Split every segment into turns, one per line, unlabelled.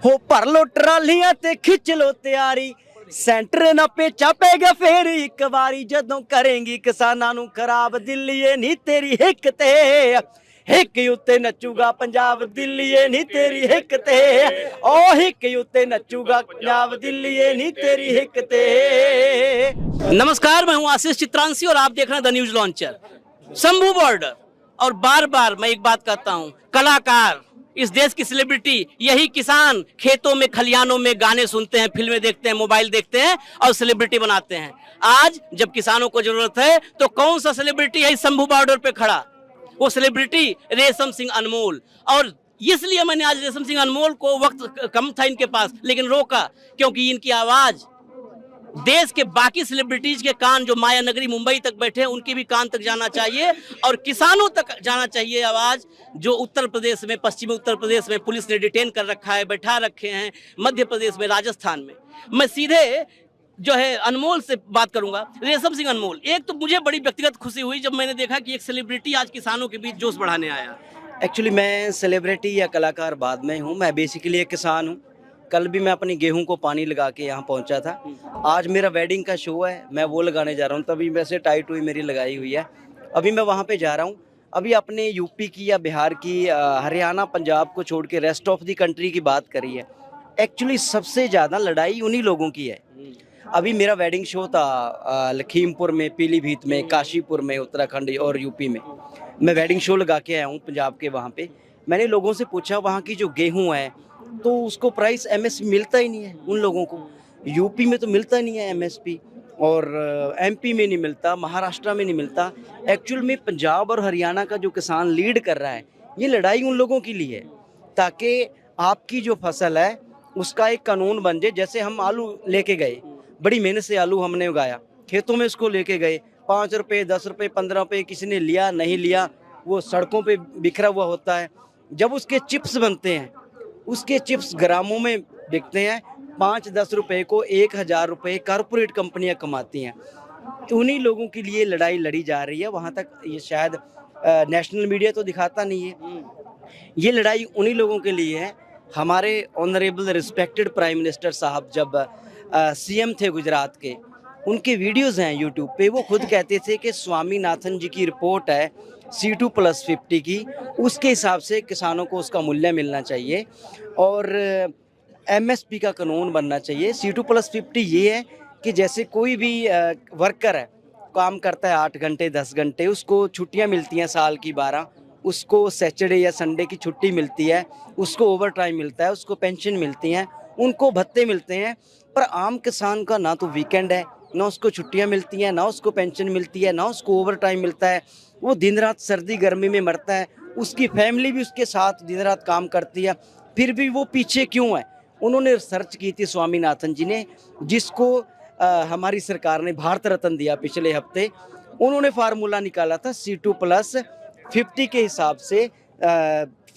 हो भर लो ट्रालियां ते खिच लो तैयारी सेंटर ना पेचा पेगा फेर एक बारी जदों करेंगी किसानां नूं खराब दिल्लीए नी तेरी हिक ते हिक उत्ते नचूगा पंजाब दिल्लीए नी तेरी हिक ते ओ हिक उत्ते नचूगा पंजाब दिल्लीए नी तेरी हिक ते।
नमस्कार, मैं हूं आशीष चित्रांशी और आप देख रहे हैं the news launcher. Shambhu border और बार बार मैं एक बात कहता हूं, कलाकार इस देश की सेलिब्रिटी, यही किसान खेतों में खलियानों में गाने सुनते हैं, फिल्में देखते हैं, मोबाइल देखते हैं और सेलिब्रिटी बनाते हैं। आज जब किसानों को जरूरत है तो कौन सा सेलिब्रिटी है शंभू बॉर्डर पे खड़ा? वो सेलिब्रिटी रेशम सिंह अनमोल। और इसलिए मैंने आज रेशम सिंह अनमोल को, वक्त कम था इनके पास लेकिन रोका, क्योंकि इनकी आवाज देश के बाकी सेलिब्रिटीज के कान, जो माया नगरी मुंबई तक बैठे हैं, उनके भी कान तक जाना चाहिए और किसानों तक जाना चाहिए आवाज, जो उत्तर प्रदेश में, पश्चिमी उत्तर प्रदेश में पुलिस ने डिटेन कर रखा है, बैठा रखे हैं, मध्य प्रदेश में, राजस्थान में। मैं सीधे जो है अनमोल से बात करूंगा। रेशम सिंह अनमोल, एक तो मुझे बड़ी व्यक्तिगत खुशी हुई जब मैंने देखा कि एक सेलिब्रिटी आज किसानों के बीच जोश बढ़ाने आया।
एक्चुअली मैं सेलिब्रिटी या कलाकार बाद में हूँ, मैं बेसिकली एक किसान हूँ। कल भी मैं अपनी गेहूं को पानी लगा के यहाँ पहुँचा था। आज मेरा वेडिंग का शो है, मैं वो लगाने जा रहा हूँ, तभी वैसे टाइट हुई मेरी लगाई हुई है। अभी मैं वहाँ पे जा रहा हूँ। अभी अपने यूपी की या बिहार की, हरियाणा पंजाब को छोड़ के रेस्ट ऑफ दी कंट्री की बात करी है। एक्चुअली सबसे ज़्यादा लड़ाई उन्हीं लोगों की है। अभी मेरा वेडिंग शो था लखीमपुर में, पीलीभीत में, काशीपुर में, उत्तराखंड और यूपी में। मैं वेडिंग शो लगा के आया हूँ पंजाब के। वहाँ पे मैंने लोगों से पूछा, वहाँ की जो गेहूँ है तो उसको प्राइस एमएसपी मिलता ही नहीं है उन लोगों को। यूपी में तो मिलता नहीं है एमएसपी, और एमपी में नहीं मिलता, महाराष्ट्र में नहीं मिलता। एक्चुअल में पंजाब और हरियाणा का जो किसान लीड कर रहा है, ये लड़ाई उन लोगों के लिए है, ताकि आपकी जो फसल है उसका एक कानून बन जाए। जैसे हम आलू लेके गए, बड़ी मेहनत से आलू हमने उगाया, खेतों में उसको लेके गए, 5 रुपये, 10 रुपये, 15 रुपये, किसी ने लिया नहीं लिया, वो सड़कों पे बिखरा हुआ होता है। जब उसके चिप्स बनते हैं, उसके चिप्स ग्रामों में बिकते हैं, 5-10 रुपये को 1000 रुपये कारपोरेट कंपनियां कमाती हैं। तो उन्हीं लोगों के लिए लड़ाई लड़ी जा रही है। वहाँ तक ये शायद नेशनल मीडिया तो दिखाता नहीं है। ये लड़ाई उन्हीं लोगों के लिए है। हमारे ऑनरेबल रिस्पेक्टेड प्राइम मिनिस्टर साहब जब सीएम थे गुजरात के, उनके वीडियोज़ हैं यूट्यूब पे, वो खुद कहते थे कि स्वामीनाथन जी की रिपोर्ट है C2+50 की, उसके हिसाब से किसानों को उसका मूल्य मिलना चाहिए और एमएसपी का कानून बनना चाहिए। C2+50 ये है कि जैसे कोई भी वर्कर है, काम करता है 8 घंटे 10 घंटे, उसको छुट्टियां मिलती हैं साल की 12, उसको सैटरडे या संडे की छुट्टी मिलती है, उसको ओवर टाइम मिलता है, उसको पेंशन मिलती हैं, उनको भत्ते मिलते हैं। पर आम किसान का ना तो वीकेंड है, ना उसको छुट्टियां मिलती हैं, ना उसको पेंशन मिलती है, ना उसको ओवर टाइम मिलता है। वो दिन रात सर्दी गर्मी में मरता है, उसकी फैमिली भी उसके साथ दिन रात काम करती है, फिर भी वो पीछे क्यों है? उन्होंने रिसर्च की थी स्वामीनाथन जी ने, जिसको हमारी सरकार ने भारत रत्न दिया पिछले हफ्ते। उन्होंने फार्मूला निकाला था C2+50 के हिसाब से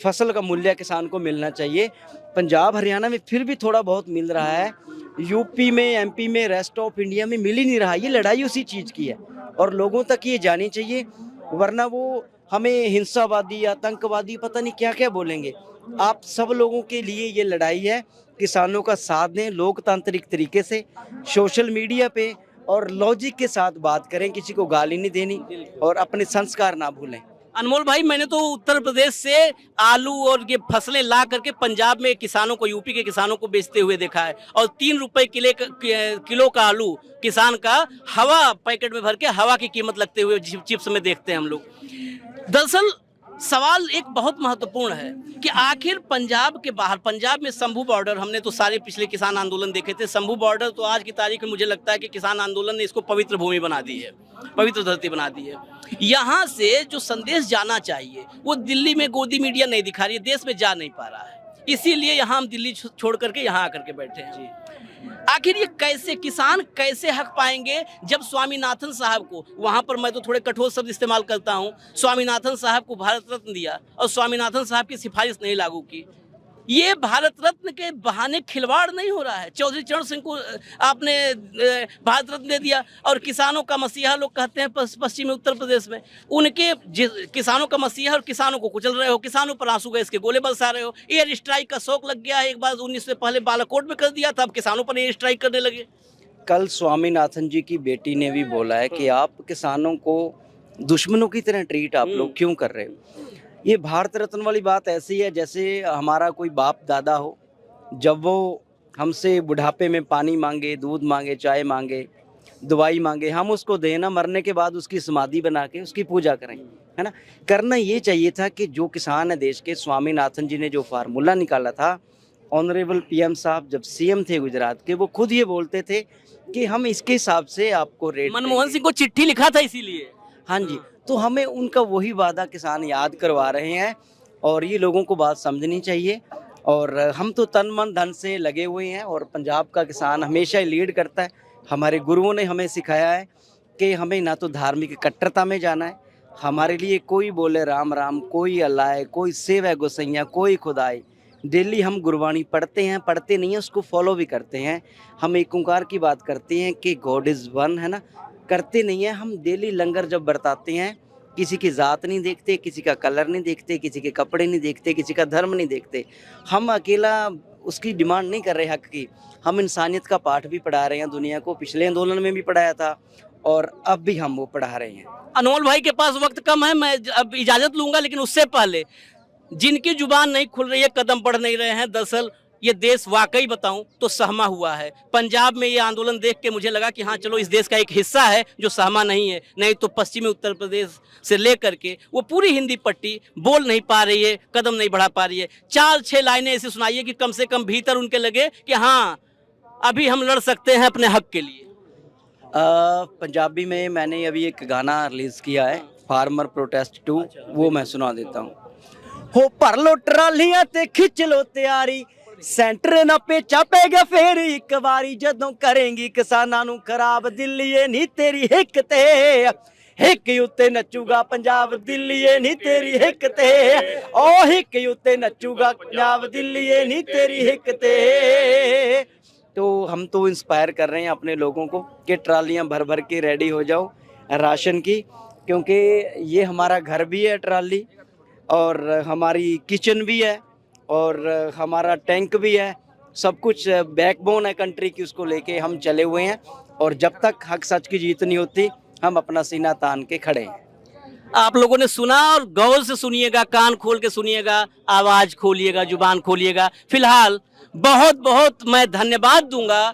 फसल का मूल्य किसान को मिलना चाहिए। पंजाब हरियाणा में फिर भी थोड़ा बहुत मिल रहा है, यूपी में, एमपी में, रेस्ट ऑफ इंडिया में मिल ही नहीं रहा। ये लड़ाई उसी चीज़ की है और लोगों तक ये जानी चाहिए, वरना वो हमें हिंसावादी, आतंकवादी, पता नहीं क्या क्या बोलेंगे। आप सब लोगों के लिए ये लड़ाई है, किसानों का साथ दें लोकतांत्रिक तरीके से, सोशल मीडिया पे और लॉजिक के साथ बात करें, किसी को गाली नहीं देनी और अपने संस्कार ना भूलें।
अनमोल भाई, मैंने तो उत्तर प्रदेश से आलू और ये फसलें ला करके पंजाब में किसानों को, यूपी के किसानों को बेचते हुए देखा है, और 3 रुपए किलो का आलू किसान का हवा पैकेट में भर के हवा की कीमत लगते हुए चिप्स में देखते हैं हम लोग। दरअसल सवाल एक बहुत महत्वपूर्ण है कि आखिर पंजाब के बाहर, पंजाब में शंभू बॉर्डर, हमने तो सारे पिछले किसान आंदोलन देखे थे। शंभू बॉर्डर तो आज की तारीख में मुझे लगता है कि किसान आंदोलन ने इसको पवित्र भूमि बना दी है, पवित्र धरती बना दी है। यहाँ से जो संदेश जाना चाहिए वो दिल्ली में गोदी मीडिया नहीं दिखा रही है, देश में जा नहीं पा रहा है, इसीलिए यहाँ हम दिल्ली छोड़ करके यहाँ आकर के बैठे हैं। आखिर ये कैसे किसान कैसे हक पाएंगे जब स्वामीनाथन साहब को, वहां पर मैं तो थोड़े कठोर शब्द इस्तेमाल करता हूं, स्वामीनाथन साहब को भारत रत्न दिया और स्वामीनाथन साहब की सिफारिश नहीं लागू की, ये भारत रत्न के बहाने खिलवाड़ नहीं हो रहा है। चौधरी चरण सिंह को आपने भारत रत्न दे दिया, और किसानों का मसीहा लोग कहते हैं पश्चिमी उत्तर प्रदेश में, उनके किसानों का मसीहा और किसानों को कुचल रहे हो, किसानों पर आंसू गैस के गोले बरसा रहे हो। एयर स्ट्राइक का शौक लग गया है, एक बार 19 से पहले बालाकोट में कर दिया था, अब किसानों पर एयर स्ट्राइक करने लगे।
कल स्वामीनाथन जी की बेटी ने भी बोला है कि आप किसानों को दुश्मनों की तरह ट्रीट आप लोग क्यों कर रहे हो। ये भारत रत्न वाली बात ऐसी है जैसे हमारा कोई बाप दादा हो, जब वो हमसे बुढ़ापे में पानी मांगे, दूध मांगे, चाय मांगे, दवाई मांगे, हम उसको देना, मरने के बाद उसकी समाधि बना के उसकी पूजा करें, है ना। करना ये चाहिए था कि जो किसान है देश के, स्वामीनाथन जी ने जो फार्मूला निकाला था, ऑनरेबल पीएम साहब जब सीएम थे गुजरात के, वो खुद ये बोलते थे कि हम इसके हिसाब से आपको रेट
मनमोहन सिंह को चिट्ठी लिखा था इसीलिए।
हाँ जी, तो हमें उनका वही वादा किसान याद करवा रहे हैं, और ये लोगों को बात समझनी चाहिए। और हम तो तन मन धन से लगे हुए हैं, और पंजाब का किसान हमेशा ही लीड करता है। हमारे गुरुओं ने हमें सिखाया है कि हमें ना तो धार्मिक कट्टरता में जाना है, हमारे लिए कोई बोले राम राम, कोई अल्लाह है, कोई शिव है गोसैया, कोई खुदाई। डेली हम गुरबाणी पढ़ते हैं, पढ़ते नहीं हैं, उसको फॉलो भी करते हैं। हम एक ओंकार की बात करते हैं कि गॉड इज़ वन, है ना, करते नहीं हैं। हम डेली लंगर जब बरताते हैं, किसी की ज़ात नहीं देखते, किसी का कलर नहीं देखते, किसी के कपड़े नहीं देखते, किसी का धर्म नहीं देखते। हम अकेला उसकी डिमांड नहीं कर रहे हक की, हम इंसानियत का पाठ भी पढ़ा रहे हैं दुनिया को। पिछले आंदोलन में भी पढ़ाया था, और अब भी हम वो पढ़ा रहे हैं।
अनमोल भाई के पास वक्त कम है, मैं अब इजाजत लूंगा, लेकिन उससे पहले जिनकी जुबान नहीं खुल रही है, कदम बढ़ नहीं रहे हैं, दरअसल ये देश वाकई बताऊं तो सहमा हुआ है। पंजाब में ये आंदोलन देख के मुझे लगा कि हाँ चलो, इस देश का एक हिस्सा है जो सहमा नहीं है। नहीं तो पश्चिमी उत्तर प्रदेश से लेकर के वो पूरी हिंदी पट्टी बोल नहीं पा रही है, कदम नहीं बढ़ा पा रही है। 4-6 लाइनें ऐसी सुनाइए कि कम से कम भीतर उनके लगे कि हाँ अभी हम लड़ सकते हैं अपने हक के लिए।
पंजाबी में मैंने अभी एक गाना रिलीज़ किया है, फार्मर प्रोटेस्ट 2, वो मैं सुना देता हूँ। हो भर लो ट्रालियां ते खिच लो तैयारी, सेंटर ना पेचा पै गया फेर एक वारी, जदों करेंगी किसानां नूं खराब, दिल्लीए नी तेरी हिक ते, हिक उत्ते नचूगा पंजाब, दिल्लीए नी तेरी हिक ते, ओ हिक उत्ते नचूगा पंजाब, दिल्लीए नी तेरी हिक ते। तो हम तो इंस्पायर कर रहे हैं अपने लोगों को कि ट्रालियां भर भर के रेडी हो जाओ राशन की, क्योंकि ये हमारा घर भी है ट्राली, और हमारी किचन भी है, और हमारा टैंक भी है, सब कुछ बैकबोन है कंट्री की, उसको लेके हम चले हुए हैं। और जब तक हक सच की जीत नहीं होती, हम अपना सीना तान के खड़े हैं।
आप लोगों ने सुना, और गौर से सुनिएगा, कान खोल के सुनिएगा, आवाज खोलिएगा, जुबान खोलिएगा। फिलहाल बहुत बहुत मैं धन्यवाद दूंगा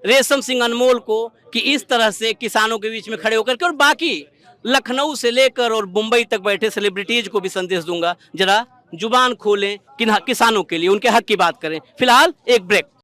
रेशम सिंह अनमोल को कि इस तरह से किसानों के बीच में खड़े होकर के, और बाकी लखनऊ से लेकर और मुंबई तक बैठे सेलिब्रिटीज को भी संदेश दूंगा, जरा जुबान खोलें, किसानों के लिए, उनके हक की बात करें। फिलहाल एक ब्रेक।